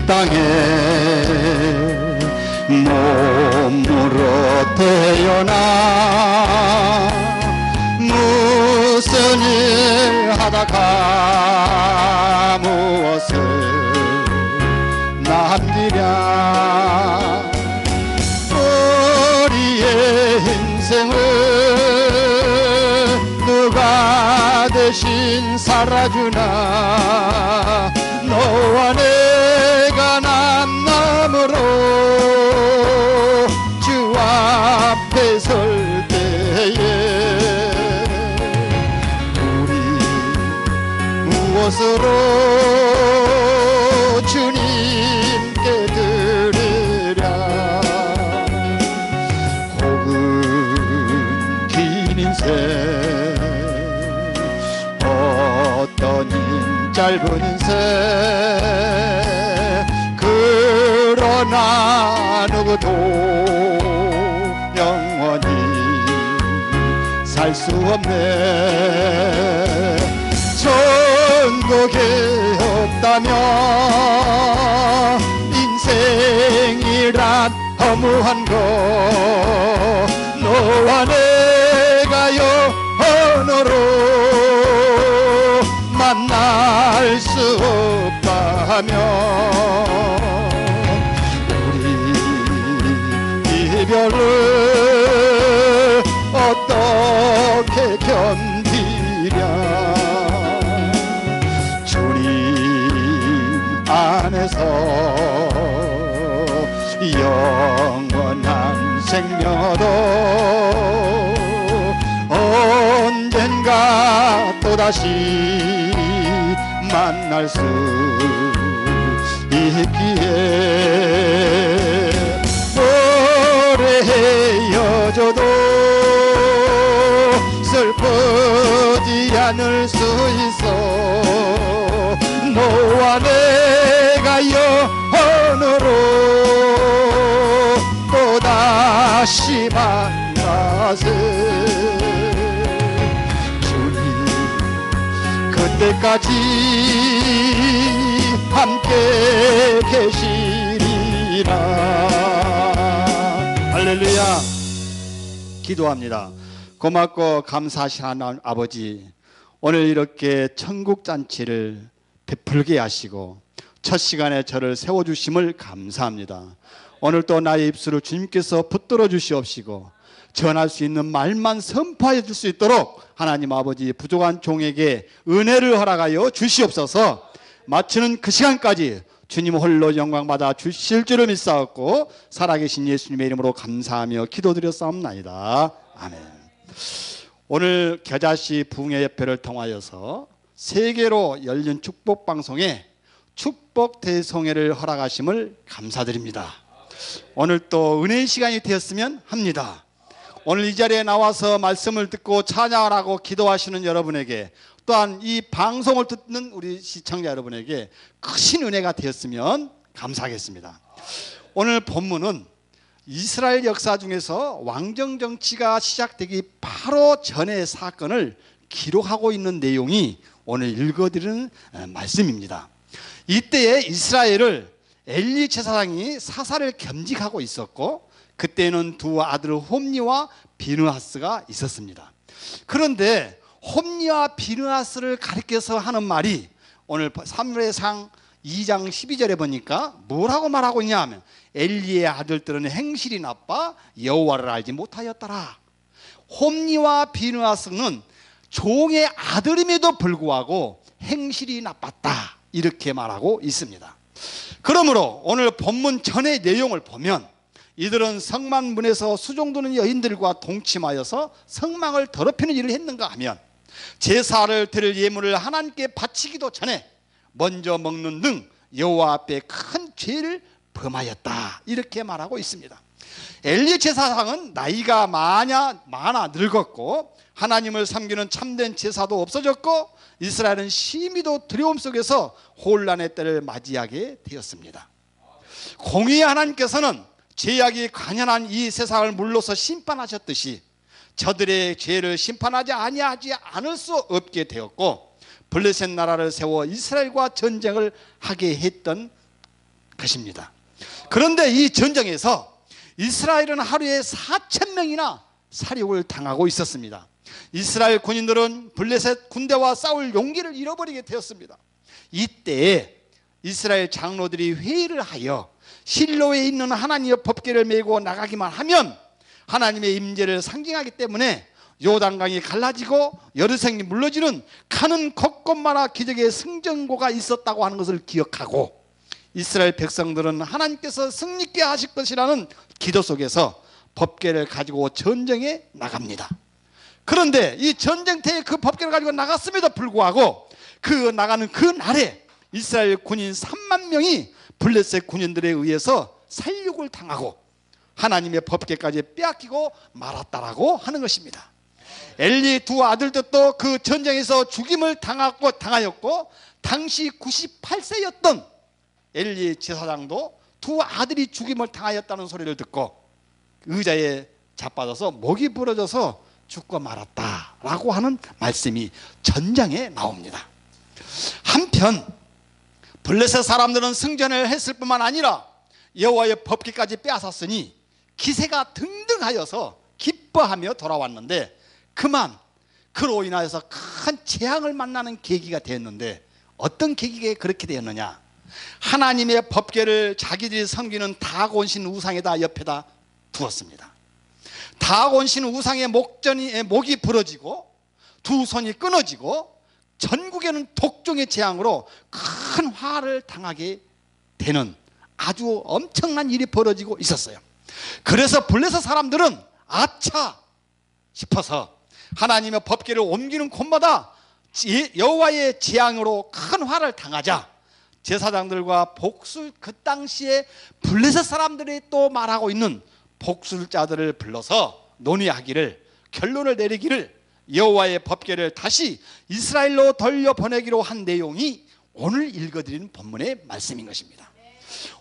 땅에 몸으로 태어나 무슨 일 하다가 무엇을 남기랴. 우리의 인생을 누가 대신 살아주나. 너와 내가 만남으로 주 앞에 설 때에 우리 무엇으로 주님께 드리랴. 혹은 긴 인생 어떤 짧은 인생 그러나 누구도 영원히 살 수 없네. 천국에 없다면 인생이란 허무한 것. 너와 내가 영원으로 만날 수 없다면 우리 이별을 어떻게 견디랴. 주님 안에서 영원한 생명 얻어 언젠가 또다시 만날 수 있기에 오래 헤어져도 슬프지 않을 수 있어. 너와 내가 영원으로 또다시 만나세. 그때까지 함께 계시리라. 할렐루야. 기도합니다. 고맙고 감사하신 하나님 아버지, 오늘 이렇게 천국 잔치를 베풀게 하시고 첫 시간에 저를 세워주심을 감사합니다. 오늘 또 나의 입술을 주님께서 붙들어 주시옵시고 전할 수 있는 말만 선포해 줄 수 있도록 하나님 아버지 부족한 종에게 은혜를 허락하여 주시옵소서. 마치는 그 시간까지 주님 홀로 영광받아 주실 줄을 믿사옵고 살아계신 예수님의 이름으로 감사하며 기도드렸사옵나이다. 아멘. 오늘 겨자씨 부흥회협회를 통하여서 세계로 열린 축복방송에 축복 대송회를 허락하심을 감사드립니다. 오늘 또 은혜의 시간이 되었으면 합니다. 오늘 이 자리에 나와서 말씀을 듣고 찬양을 하고 기도하시는 여러분에게, 또한 이 방송을 듣는 우리 시청자 여러분에게 크신 은혜가 되었으면 감사하겠습니다. 오늘 본문은 이스라엘 역사 중에서 왕정 정치가 시작되기 바로 전의 사건을 기록하고 있는 내용이 오늘 읽어드리는 말씀입니다. 이때에 이스라엘을 엘리 제사장이 사사를 겸직하고 있었고, 그때는 두 아들 홈니와 비느하스가 있었습니다. 그런데 홈니와 비느하스를 가리켜서 하는 말이 오늘 사무엘상 2장 12절에 보니까 뭐라고 말하고 있냐 하면, 엘리의 아들들은 행실이 나빠 여호와를 알지 못하였더라. 홈니와 비느하스는 종의 아들임에도 불구하고 행실이 나빴다, 이렇게 말하고 있습니다. 그러므로 오늘 본문 전의 내용을 보면 이들은 성만문에서 수종드는 여인들과 동침하여서 성망을 더럽히는 일을 했는가 하면, 제사를 드릴 예물을 하나님께 바치기도 전에 먼저 먹는 등 여호와 앞에 큰 죄를 범하였다, 이렇게 말하고 있습니다. 엘리 제사장은 나이가 많아 늙었고 하나님을 섬기는 참된 제사도 없어졌고 이스라엘은 심히도 두려움 속에서 혼란의 때를 맞이하게 되었습니다. 공의의 하나님께서는 죄악이 관연한 이 세상을 물러서 심판하셨듯이 저들의 죄를 심판하지 아니하지 않을 수 없게 되었고, 블레셋 나라를 세워 이스라엘과 전쟁을 하게 했던 것입니다. 그런데 이 전쟁에서 이스라엘은 하루에 4,000명이나 사륙을 당하고 있었습니다. 이스라엘 군인들은 블레셋 군대와 싸울 용기를 잃어버리게 되었습니다. 이때에 이스라엘 장로들이 회의를 하여 실로에 있는 하나님의 법궤를 메고 나가기만 하면 하나님의 임재를 상징하기 때문에 요단강이 갈라지고 여르생이 물러지는 가는 곳곳마다 기적의 승전고가 있었다고 하는 것을 기억하고 이스라엘 백성들은 하나님께서 승리케 하실 것이라는 기도 속에서 법궤를 가지고 전쟁에 나갑니다. 그런데 이 전쟁터에 그 법궤를 가지고 나갔음에도 불구하고 그 나가는 그 날에 이스라엘 군인 3만 명이 블레셋 군인들에 의해서 살육을 당하고 하나님의 법궤까지 빼앗기고 말았다라고 하는 것입니다. 엘리 두 아들들도 그 전쟁에서 죽임을 당하였고 당시 98세였던 엘리 제사장도 두 아들이 죽임을 당하였다는 소리를 듣고 의자에 자빠져서 목이 부러져서 죽고 말았다라고 하는 말씀이 전장에 나옵니다. 한편 블레셋 사람들은 승전을 했을 뿐만 아니라 여호와의 법궤까지 빼앗았으니 기세가 등등하여서 기뻐하며 돌아왔는데 그만 그로 인하여서 큰 재앙을 만나는 계기가 되었는데 어떤 계기가 그렇게 되었느냐? 하나님의 법궤를 자기들이 섬기는 다곤신 우상에다 옆에다 두었습니다. 다곤신 우상의 목이 부러지고 두 손이 끊어지고 전국에는 독종의 재앙으로 큰 화를 당하게 되는 아주 엄청난 일이 벌어지고 있었어요. 그래서 블레셋 사람들은 아차 싶어서 하나님의 법궤를 옮기는 곳마다 여호와의 재앙으로 큰 화를 당하자 제사장들과 그 당시에 블레셋 사람들이 또 말하고 있는 복술자들을 불러서 논의하기를 결론을 내리기를 여호와의 법궤를 다시 이스라엘로 돌려보내기로 한 내용이 오늘 읽어드리는 본문의 말씀인 것입니다.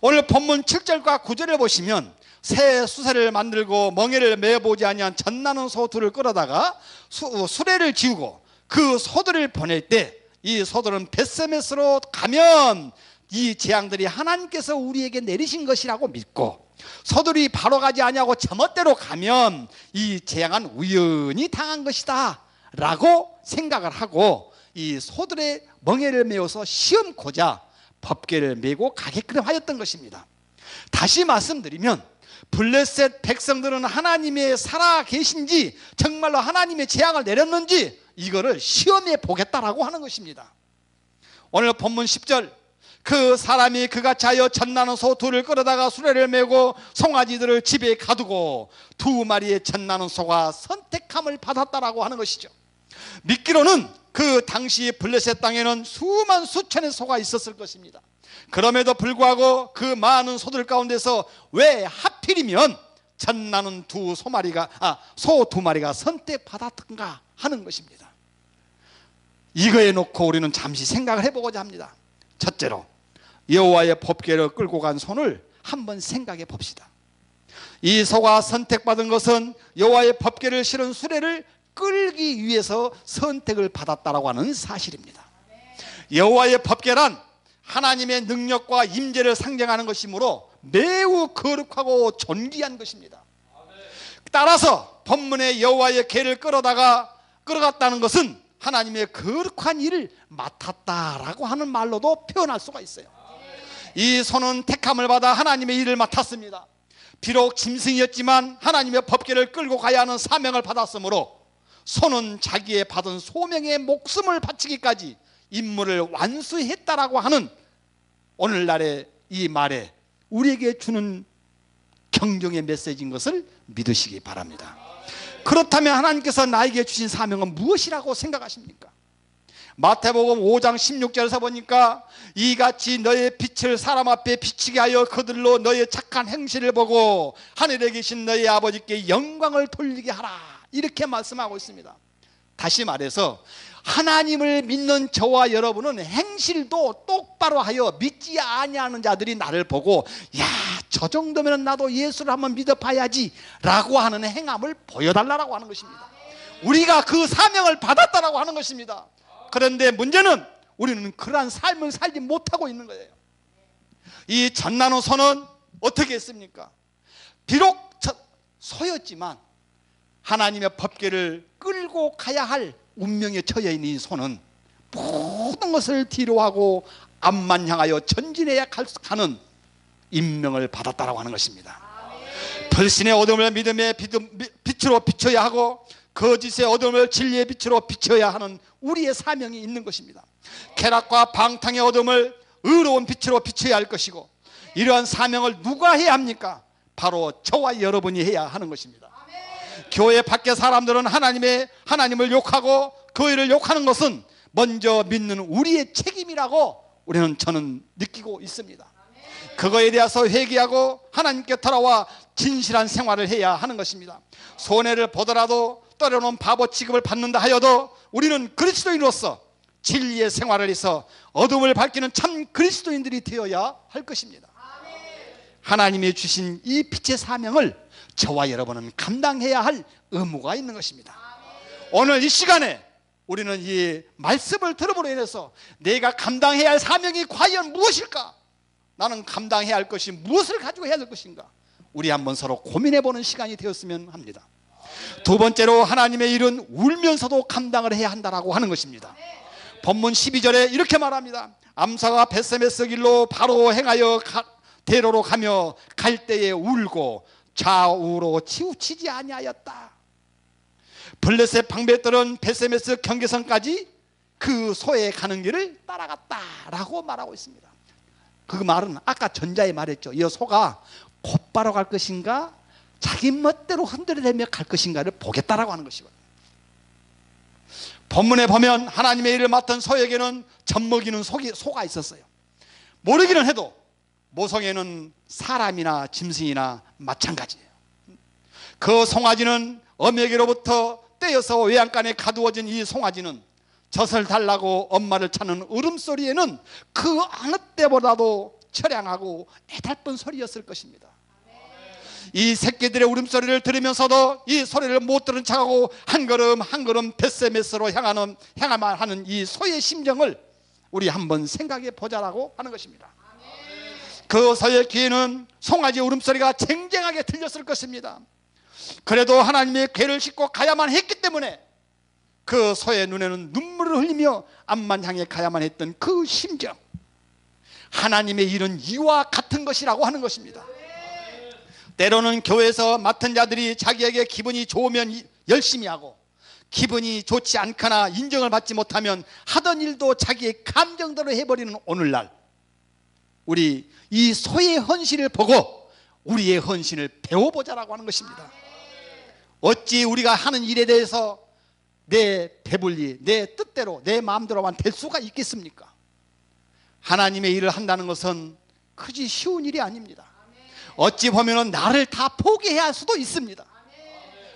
오늘 본문 7절과 9절을 보시면 새 수세를 만들고 멍에를 메어보지 아니한 젖나는 소 둘을 끌어다가 수레를 지우고 그 소들을 보낼 때 이 소들은 벳세메스로 가면 이 재앙들이 하나님께서 우리에게 내리신 것이라고 믿고 소들이 바로 가지 아니하고 제멋대로 가면 이 재앙은 우연히 당한 것이다 라고 생각을 하고 이 소들의 멍에를 메어서 시험코자 법궤를 메고 가게끔 하였던 것입니다. 다시 말씀드리면 블레셋 백성들은 하나님의 살아 계신지 정말로 하나님의 재앙을 내렸는지 이거를 시험해 보겠다라고 하는 것입니다. 오늘 본문 10절 그 사람이 그같이 하여 젖나는 소 둘을 끌어다가 수레를 메고 송아지들을 집에 가두고 두 마리의 젖나는 소가 선택함을 받았다라고 하는 것이죠. 믿기로는 그 당시 블레셋 땅에는 수만 수천의 소가 있었을 것입니다. 그럼에도 불구하고 그 많은 소들 가운데서 왜 하필이면 젖나는 소 두 마리가 선택받았던가 하는 것입니다. 이거에 놓고 우리는 잠시 생각을 해보고자 합니다. 첫째로 여호와의 법궤를 끌고 간 손을 한번 생각해 봅시다. 이 소가 선택받은 것은 여호와의 법궤를 실은 수레를 끌기 위해서 선택을 받았다라고 하는 사실입니다. 여호와의 법궤란 하나님의 능력과 임재를 상징하는 것이므로 매우 거룩하고 존귀한 것입니다. 따라서 본문의 여호와의 궤를 끌어갔다는 것은 하나님의 거룩한 일을 맡았다라고 하는 말로도 표현할 수가 있어요. 이 소는 택함을 받아 하나님의 일을 맡았습니다. 비록 짐승이었지만 하나님의 법궤를 끌고 가야 하는 사명을 받았으므로 소는 자기의 받은 소명에 목숨을 바치기까지 임무를 완수했다라고 하는 오늘날의 이 말에 우리에게 주는 경종의 메시지인 것을 믿으시기 바랍니다. 그렇다면 하나님께서 나에게 주신 사명은 무엇이라고 생각하십니까? 마태복음 5장 16절에서 보니까 이같이 너의 빛을 사람 앞에 비치게 하여 그들로 너의 착한 행실을 보고 하늘에 계신 너의 아버지께 영광을 돌리게 하라 이렇게 말씀하고 있습니다. 다시 말해서 하나님을 믿는 저와 여러분은 행실도 똑바로 하여 믿지 아니하는 자들이 나를 보고 야, 저 정도면 나도 예수를 한번 믿어봐야지 라고 하는 행함을 보여달라고 하는 것입니다. 우리가 그 사명을 받았다라고 하는 것입니다. 그런데 문제는 우리는 그러한 삶을 살지 못하고 있는 거예요. 이 전나누 소는 어떻게 했습니까? 비록 소였지만 하나님의 법궤를 끌고 가야 할 운명에 처해 있는 이 소는 모든 것을 뒤로하고 앞만 향하여 전진해야 하는 임명을 받았다라고 하는 것입니다. 불신의 어둠을 믿음의 빛으로 비춰야 하고 거짓의 어둠을 진리의 빛으로 비춰야 하는 우리의 사명이 있는 것입니다. 쾌락과 방탕의 어둠을 의로운 빛으로 비춰야 할 것이고, 이러한 사명을 누가 해야 합니까? 바로 저와 여러분이 해야 하는 것입니다. 교회 밖의 사람들은 하나님을 욕하고 교회를 욕하는 것은 먼저 믿는 우리의 책임이라고 저는 느끼고 있습니다. 그거에 대해서 회개하고 하나님께 돌아와 진실한 생활을 해야 하는 것입니다. 손해를 보더라도 때로는 바보 취급을 받는다 하여도 우리는 그리스도인으로서 진리의 생활을 해서 어둠을 밝히는 참 그리스도인들이 되어야 할 것입니다. 하나님이 주신 이 빛의 사명을 저와 여러분은 감당해야 할 의무가 있는 것입니다. 오늘 이 시간에 우리는 이 말씀을 들음으로 인해서 내가 감당해야 할 사명이 과연 무엇일까? 나는 감당해야 할 것이 무엇을 가지고 해야 할 것인가? 우리 한번 서로 고민해보는 시간이 되었으면 합니다. 두 번째로 하나님의 일은 울면서도 감당을 해야 한다라고 하는 것입니다. 본문 12절에 이렇게 말합니다. 암사가 벳세메스 길로 바로 행하여 대로로 가며 갈 때에 울고 좌우로 치우치지 아니하였다. 블레셋 방백들은 벳세메스 경계선까지 그 소에 가는 길을 따라갔다라고 말하고 있습니다. 그 말은 아까 전자에 말했죠. 이 소가 곧바로 갈 것인가 자기 멋대로 흔들어대며 갈 것인가를 보겠다라고 하는 것이거든요. 본문에 보면 하나님의 일을 맡은 소에게는 젖먹이는 소가 있었어요. 모르기는 해도 모성애는 사람이나 짐승이나 마찬가지예요. 그 송아지는 어미에게로부터 떼어서 외양간에 가두어진 이 송아지는 젖을 달라고 엄마를 찾는 울음소리에는 그 어느 때보다도 처량하고 애달픈 소리였을 것입니다. 이 새끼들의 울음소리를 들으면서도 이 소리를 못 들은 척하고 한 걸음 한 걸음 벳세메스로 향하만 하는 이 소의 심정을 우리 한번 생각해 보자라고 하는 것입니다. 그 소의 귀에는 송아지의 울음소리가 쟁쟁하게 들렸을 것입니다. 그래도 하나님의 궤를 싣고 가야만 했기 때문에 그 소의 눈에는 눈물을 흘리며 앞만 향해 가야만 했던 그 심정, 하나님의 일은 이와 같은 것이라고 하는 것입니다. 때로는 교회에서 맡은 자들이 자기에게 기분이 좋으면 열심히 하고 기분이 좋지 않거나 인정을 받지 못하면 하던 일도 자기의 감정대로 해버리는 오늘날, 우리 이 소의 헌신을 보고 우리의 헌신을 배워보자라고 하는 것입니다. 어찌 우리가 하는 일에 대해서 내 배불리, 내 뜻대로, 내 마음대로만 될 수가 있겠습니까? 하나님의 일을 한다는 것은 그지 쉬운 일이 아닙니다. 어찌 보면 나를 다 포기해야 할 수도 있습니다.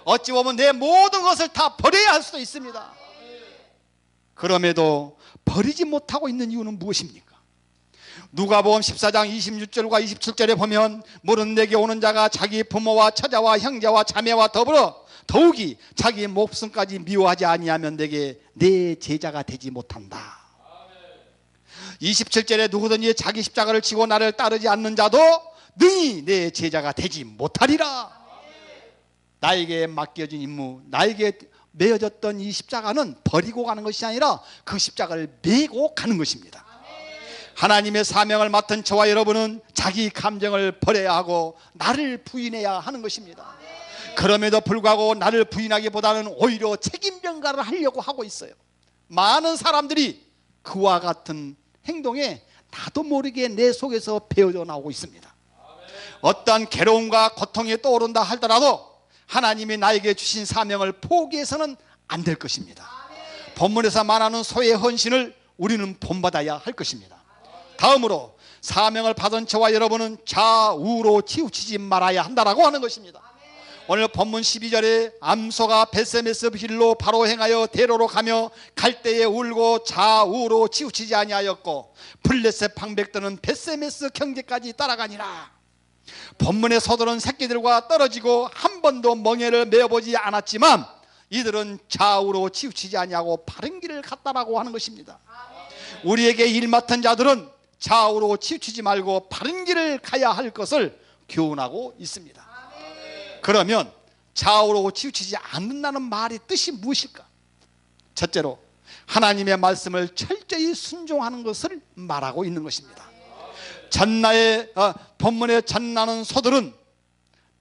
어찌 보면 내 모든 것을 다 버려야 할 수도 있습니다. 그럼에도 버리지 못하고 있는 이유는 무엇입니까? 누가복음 14장 26절과 27절에 보면 물은 내게 오는 자가 자기 부모와 처자와 형제와 자매와 더불어 더욱이 자기 목숨까지 미워하지 아니하면 내게 내 제자가 되지 못한다. 27절에 누구든지 자기 십자가를 지고 나를 따르지 않는 자도 능히 내 제자가 되지 못하리라. 나에게 맡겨진 임무, 나에게 메어졌던 이 십자가는 버리고 가는 것이 아니라 그 십자가를 메고 가는 것입니다. 하나님의 사명을 맡은 저와 여러분은 자기 감정을 버려야 하고 나를 부인해야 하는 것입니다. 그럼에도 불구하고 나를 부인하기보다는 오히려 책임 전가를 하려고 하고 있어요. 많은 사람들이 그와 같은 행동에 나도 모르게 내 속에서 배어져 나오고 있습니다. 어떠한 괴로움과 고통이 떠오른다 하더라도 하나님이 나에게 주신 사명을 포기해서는 안 될 것입니다. 본문에서 말하는 소의 헌신을 우리는 본받아야 할 것입니다. 다음으로 사명을 받은 저와 여러분은 좌우로 치우치지 말아야 한다라고 하는 것입니다. 오늘 본문 12절에 암소가 벳세메스 길로 바로 행하여 대로로 가며 갈 때에 울고 좌우로 치우치지 아니하였고 블레셋 방백들은 벳세메스 경제까지 따라가니라. 본문의 소들은 새끼들과 떨어지고 한 번도 멍에를 메어보지 않았지만 이들은 좌우로 치우치지 아니하고 바른 길을 갔다라고 하는 것입니다. 우리에게 일 맡은 자들은 좌우로 치우치지 말고 바른 길을 가야 할 것을 교훈하고 있습니다. 그러면 좌우로 치우치지 않는다는 말의 뜻이 무엇일까? 첫째로 하나님의 말씀을 철저히 순종하는 것을 말하고 있는 것입니다. 본문의 전나는 소들은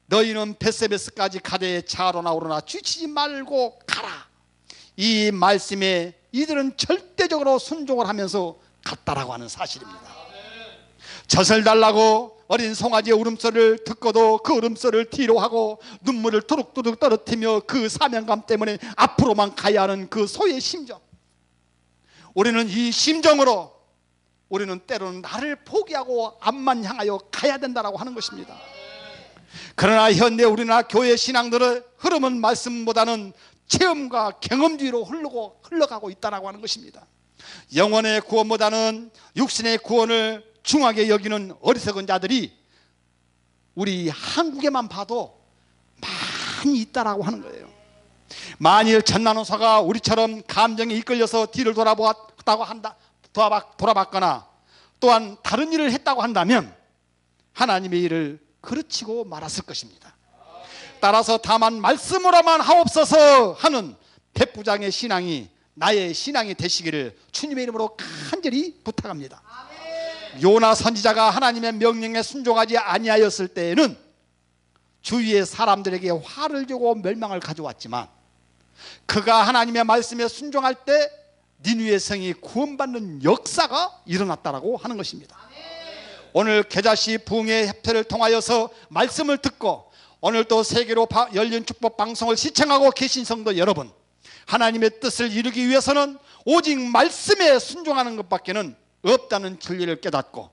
너희는 베세베스까지 가되 좌로나 우로나 치우치지 말고 가라. 이 말씀에 이들은 절대적으로 순종을 하면서 갔다라고 하는 사실입니다. 젖을 달라고 어린 송아지의 울음소리를 듣고도 그 울음소리를 뒤로 하고 눈물을 tu룩tu룩 떨어뜨리며 그 사명감 때문에 앞으로만 가야 하는 그 소의 심정, 우리는 이 심정으로 우리는 때로는 나를 포기하고 앞만 향하여 가야 된다고 하는 것입니다. 그러나 현대 우리나라 교회 신앙들의 흐름은 말씀보다는 체험과 경험 뒤로 흘러가고 있다고 하는 것입니다. 영혼의 구원보다는 육신의 구원을 중하게 여기는 어리석은 자들이 우리 한국에만 봐도 많이 있다라고 하는 거예요. 만일 전나노사가 우리처럼 감정에 이끌려서 뒤를 돌아봤거나 또한 다른 일을 했다고 한다면 하나님의 일을 그르치고 말았을 것입니다. 따라서 다만 말씀으로만 하옵소서 하는 백부장의 신앙이 나의 신앙이 되시기를 주님의 이름으로 간절히 부탁합니다. 요나 선지자가 하나님의 명령에 순종하지 아니하였을 때에는 주위의 사람들에게 화를 주고 멸망을 가져왔지만 그가 하나님의 말씀에 순종할 때 니느웨 성이 구원받는 역사가 일어났다라고 하는 것입니다. 오늘 계자시 부흥회 협회를 통하여서 말씀을 듣고 오늘 또 세계로 열린 축복 방송을 시청하고 계신 성도 여러분, 하나님의 뜻을 이루기 위해서는 오직 말씀에 순종하는 것밖에는 없다는 진리를 깨닫고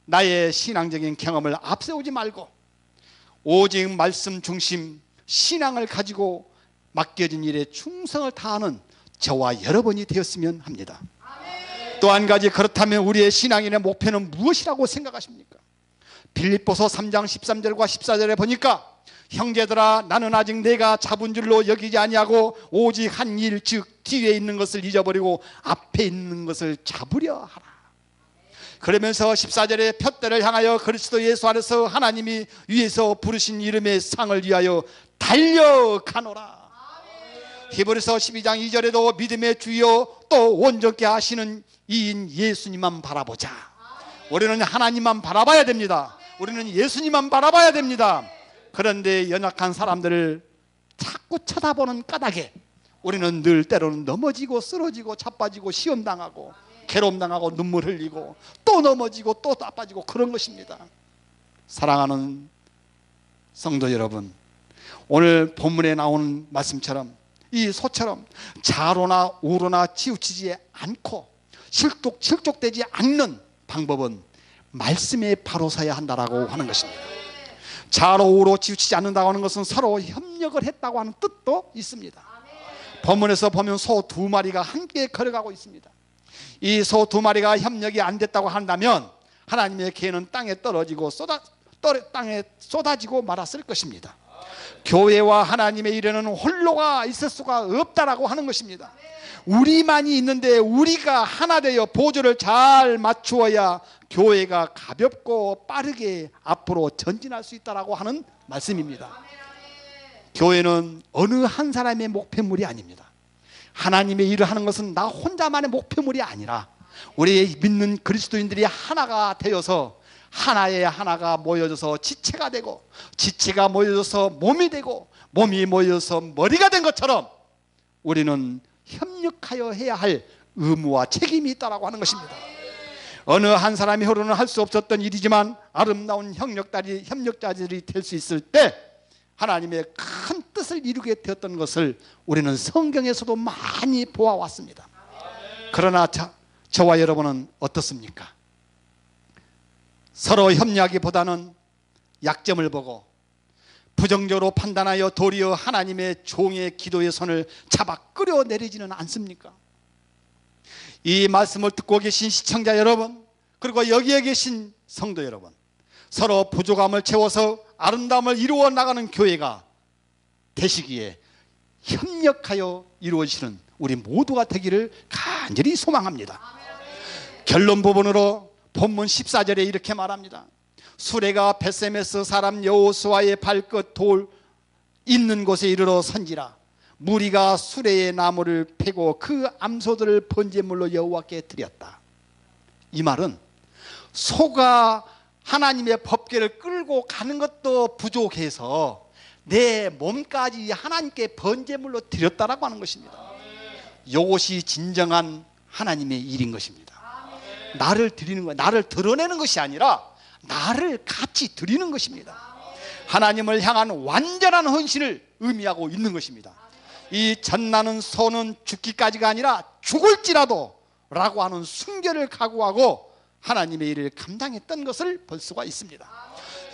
나의 신앙적인 경험을 앞세우지 말고 오직 말씀 중심 신앙을 가지고 맡겨진 일에 충성을 다하는 저와 여러분이 되었으면 합니다. 또 한 가지, 그렇다면 우리의 신앙인의 목표는 무엇이라고 생각하십니까? 빌립보서 3장 13절과 14절에 보니까 형제들아 나는 아직 내가 잡은 줄로 여기지 아니하고 오직 한 일, 즉 뒤에 있는 것을 잊어버리고 앞에 있는 것을 잡으려 하라. 그러면서 14절에 푯대를 향하여 그리스도 예수 안에서 하나님이 위에서 부르신 이름의 상을 위하여 달려가노라. 히브리서 12장 2절에도 믿음의 주여 또 온전케 하시는 이인 예수님만 바라보자. 우리는 하나님만 바라봐야 됩니다. 우리는 예수님만 바라봐야 됩니다. 그런데 연약한 사람들을 자꾸 쳐다보는 까닭에 우리는 늘 때로는 넘어지고 쓰러지고 자빠지고 시험당하고 괴로움당하고 눈물 흘리고 또 넘어지고 또 자빠지고 그런 것입니다. 사랑하는 성도 여러분, 오늘 본문에 나오는 말씀처럼 이 소처럼 좌로나 우로나 치우치지 않고 실족되지 않는 방법은 말씀에 바로 서야 한다라고 하는 것입니다. 좌로 우로 치우치지 않는다고 하는 것은 서로 협력을 했다고 하는 뜻도 있습니다. 본문에서 보면 소 두 마리가 함께 걸어가고 있습니다. 이 소 두 마리가 협력이 안 됐다고 한다면 하나님의 계는 땅에 떨어지고 땅에 쏟아지고 말았을 것입니다. 교회와 하나님의 일에는 홀로가 있을 수가 없다라고 하는 것입니다. 우리만이 있는데 우리가 하나 되어 보조를 잘 맞추어야 교회가 가볍고 빠르게 앞으로 전진할 수 있다라고 하는 말씀입니다. 교회는 어느 한 사람의 목표물이 아닙니다. 하나님의 일을 하는 것은 나 혼자만의 목표물이 아니라 우리 믿는 그리스도인들이 하나가 되어서 하나의 하나가 모여져서 지체가 되고 지체가 모여져서 몸이 되고 몸이 모여져서 머리가 된 것처럼 우리는 협력하여 해야 할 의무와 책임이 있다고 하는 것입니다. 어느 한 사람이 혀로는 할 수 없었던 일이지만 아름다운 협력자들이 될 수 있을 때 하나님의 큰 뜻을 이루게 되었던 것을 우리는 성경에서도 많이 보아왔습니다. 그러나 저와 여러분은 어떻습니까? 서로 협력하기보다는 약점을 보고 부정적으로 판단하여 도리어 하나님의 종의 기도의 손을 잡아 끌어내리지는 않습니까? 이 말씀을 듣고 계신 시청자 여러분, 그리고 여기에 계신 성도 여러분, 서로 부족함을 채워서 아름다움을 이루어 나가는 교회가 되시기에 협력하여 이루어지는 우리 모두가 되기를 간절히 소망합니다. 결론 부분으로 본문 14절에 이렇게 말합니다. 수레가 벳세메스 사람 여호수아의 발끝 돌 있는 곳에 이르러 선지라. 무리가 수레의 나무를 패고 그 암소들을 번제물로 여호와께 드렸다. 이 말은 소가 하나님의 법궤를 끌고 가는 것도 부족해서 내 몸까지 하나님께 번제물로 드렸다라고 하는 것입니다. 이것이 진정한 하나님의 일인 것입니다. 나를 드리는 것, 나를 드러내는 것이 아니라 나를 같이 드리는 것입니다. 하나님을 향한 완전한 헌신을 의미하고 있는 것입니다. 이 전나는 소는 죽기까지가 아니라 죽을지라도 라고 하는 순결을 각오하고 하나님의 일을 감당했던 것을 볼 수가 있습니다.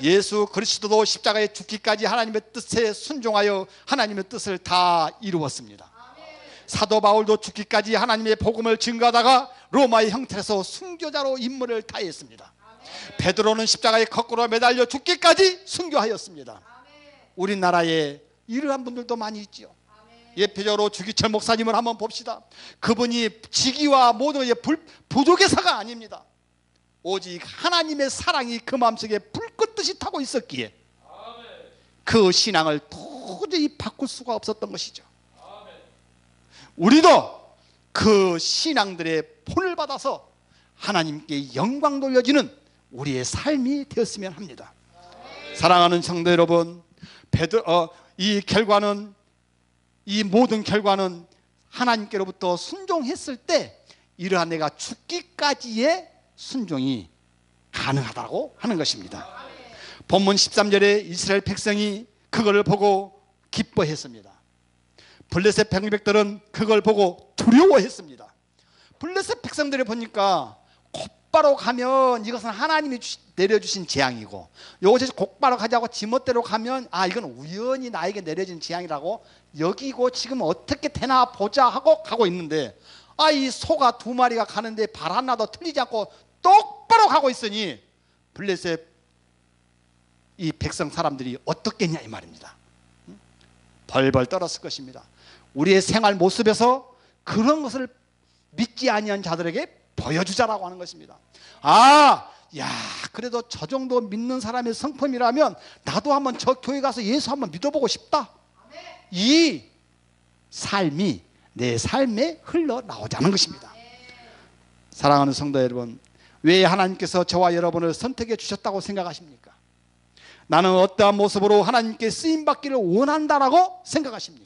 예수 그리스도도 십자가에 죽기까지 하나님의 뜻에 순종하여 하나님의 뜻을 다 이루었습니다. 사도 바울도 죽기까지 하나님의 복음을 증거하다가 로마의 형틀에서 순교자로 임무를 다했습니다. 베드로는 십자가에 거꾸로 매달려 죽기까지 순교하였습니다. 우리나라에 이러한 분들도 많이 있죠. 예표적으로 주기철 목사님을 한번 봅시다. 그분이 직위와 모든 부족의사가 아닙니다. 오직 하나님의 사랑이 그 마음속에 불꽃듯이 타고 있었기에 그 신앙을 도저히 바꿀 수가 없었던 것이죠. 우리도 그 신앙들의 본을 받아서 하나님께 영광 돌려지는 우리의 삶이 되었으면 합니다. 사랑하는 성도 여러분, 이 모든 결과는 하나님께로부터 순종했을 때 이러한 내가 죽기까지의 순종이 가능하다고 하는 것입니다. 본문 13절에 이스라엘 백성이 그걸 보고 기뻐했습니다. 블레셋 백성들은 그걸 보고 두려워했습니다. 블레셋 백성들이 보니까 곧바로 가면 이것은 하나님이 내려주신 재앙이고, 요것이 곧바로 가자고 지멋대로 가면 이건 우연히 나에게 내려진 재앙이라고 여기고 지금 어떻게 되나 보자 하고 가고 있는데, 이 소가 두 마리가 가는데 발 하나도 틀리지 않고 똑바로 가고 있으니 블레셋 이 백성 사람들이 어떻겠냐 이 말입니다. 벌벌 떨었을 것입니다. 우리의 생활 모습에서 그런 것을 믿지 아니한 자들에게 보여주자라고 하는 것입니다. 그래도 저 정도 믿는 사람의 성품이라면 나도 한번 저 교회 가서 예수 한번 믿어보고 싶다. 이 삶이 내 삶에 흘러나오자는 것입니다. 사랑하는 성도 여러분, 왜 하나님께서 저와 여러분을 선택해 주셨다고 생각하십니까? 나는 어떠한 모습으로 하나님께 쓰임받기를 원한다라고 생각하십니까?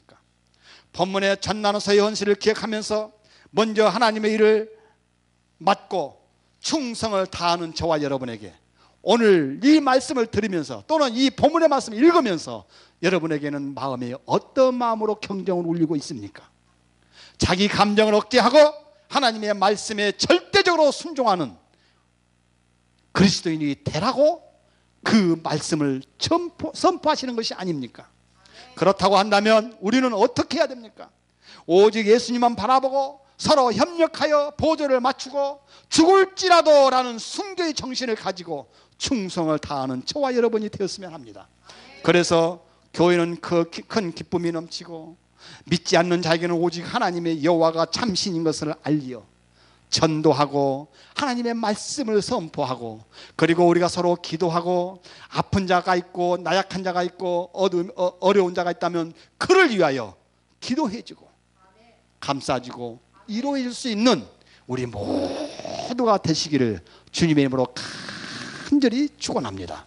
본문의 전나노서의 헌신을 기억하면서 먼저 하나님의 일을 맡고 충성을 다하는 저와 여러분에게 오늘 이 말씀을 들으면서 또는 이 본문의 말씀을 읽으면서 여러분에게는 마음에 어떤 마음으로 경종을 울리고 있습니까? 자기 감정을 억제하고 하나님의 말씀에 절대적으로 순종하는 그리스도인이 되라고 그 말씀을 선포하시는 것이 아닙니까? 그렇다고 한다면 우리는 어떻게 해야 됩니까? 오직 예수님만 바라보고 서로 협력하여 보조를 맞추고 죽을지라도 라는 순교의 정신을 가지고 충성을 다하는 저와 여러분이 되었으면 합니다. 그래서 교회는 큰 기쁨이 넘치고 믿지 않는 자에게는 오직 하나님의 여호와가 참신인 것을 알리어 전도하고 하나님의 말씀을 선포하고, 그리고 우리가 서로 기도하고 아픈 자가 있고 나약한 자가 있고 어려운 자가 있다면 그를 위하여 기도해주고 감싸주고 이루어질 수 있는 우리 모두가 되시기를 주님의 이름으로 간절히 축원합니다.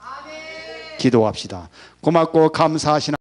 기도합시다. 고맙고 감사하시나